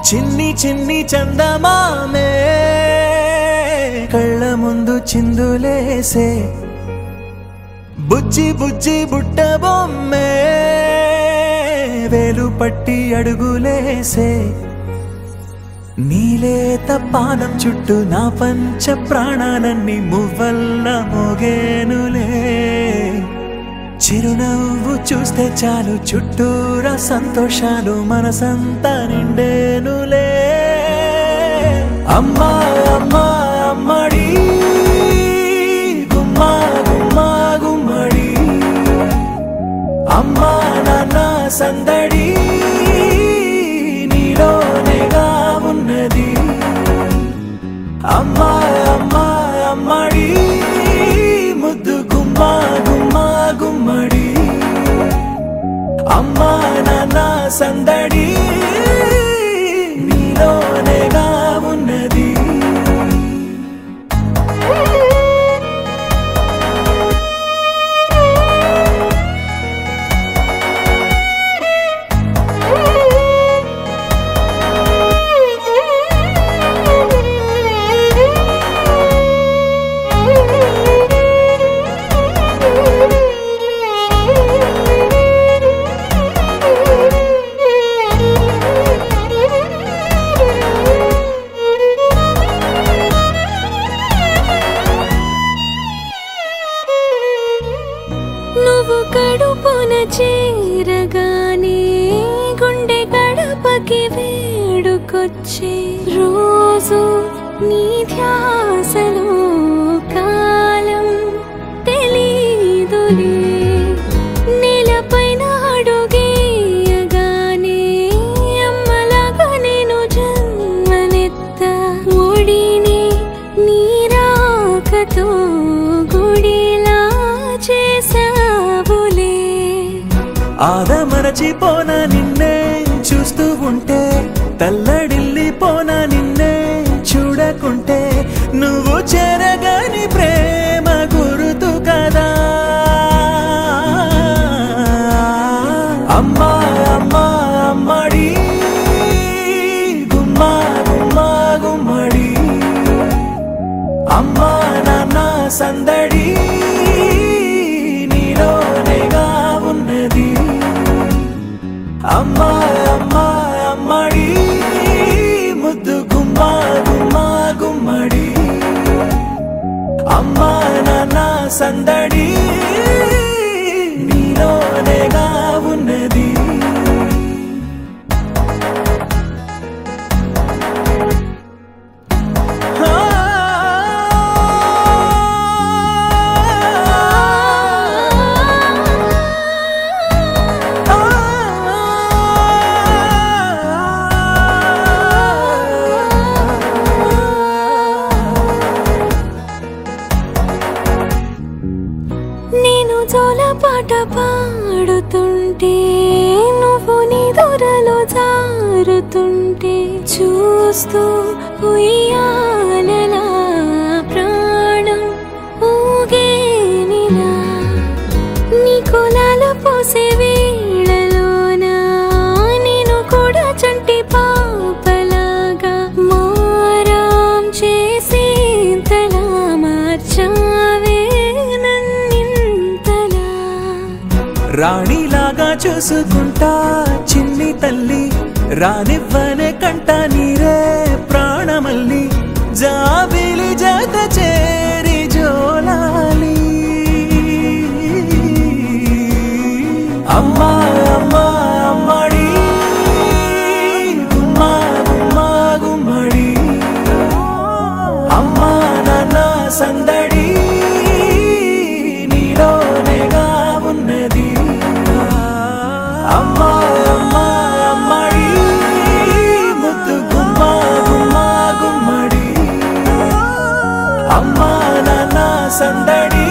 చిన్ని చిన్ని చందమామే కళ్ళ ముందు చిందులేసే బుజ్జి బుజ్జి బుట్ట బొమ్మే వేలు పట్టి అడుగులేసే నీలేత పానం చుట్టూ నా పంచ ప్రాణాలన్నీ మువ్వల్ల మోగేనులే చిరునవ్వు చూస్తే చాలు చుట్టూరా సంతోషాలు మనసంతా నిండేనులే అమ్మా అమ్మా అమ్మడి గుమ్మా గుమ్మా గుమ్మడి అమ్మా నాన్న సందడి నీలోనేగా ఉన్నది అమ్మా అమ్మా అమ్మడి ముద్దు గుమ్మా గుమ్మా గుమ్మడి అమ్మా నాన్న సందడి నీలోనేగా ఉన్నది నువ్వు కడుపున చేరగానే గుండె గడపకి వేడుకొచ్చే రోజు నీ ధ్యాసలో కాలం తెలీదులే నేలపైన అడుగేయగానే అమ్మలాగా నేను జన్మనెత్త ఒడిని నీ రాకతో గుడిలా చేసావులే ఆదమరచిపోన నిన్నే చూస్తూ ఉంటే తల్లడిల్లిపోన నిన్నే చూడకుంటే నువ్వు చెరగని ప్రేమ గుర్తు కదా అమ్మా అమ్మా అమ్మడి గుమ్మా గుమ్మా గుమ్మడి అమ్మా నాన్న సందడి నీలోనేగా ఉన్నది అమ్మా అమ్మా అమ్మడి ముద్దు గుమ్మా గుమ్మా గుమ్మడి అమ్మా నాన్న సందడి నీలోనేగా ఉన్నది నేను జోలపాట పాడుతుంటే నువ్వు నీ దొరలో జారుతుంటే చూస్తూ ఉయ్యాలలా ప్రాణం ఊగేనిలా నీ కులాల పోసే వేళలోన నేను కూడా చంటి పాపలాగా మారాం చేసేంతలా మార్చావే రాణిలాగా చూసుకుంటా చిన్ని తల్లి రానివ్వనే కంట నీరే ప్రాణమల్లి జాబిలి జత చేరి జోలాలి అమ్మా అమ్మా అమ్మడి గుమ్మా గుమ్మా గుమ్మడి అమ్మా నాన్న సందడి నీలోనేగా ఉన్నది అమ్మా అమ్మా అమ్మడి ముద్దు గుమ్మా గుమ్మా గుమ్మడి అమ్మా నాన్న సందడి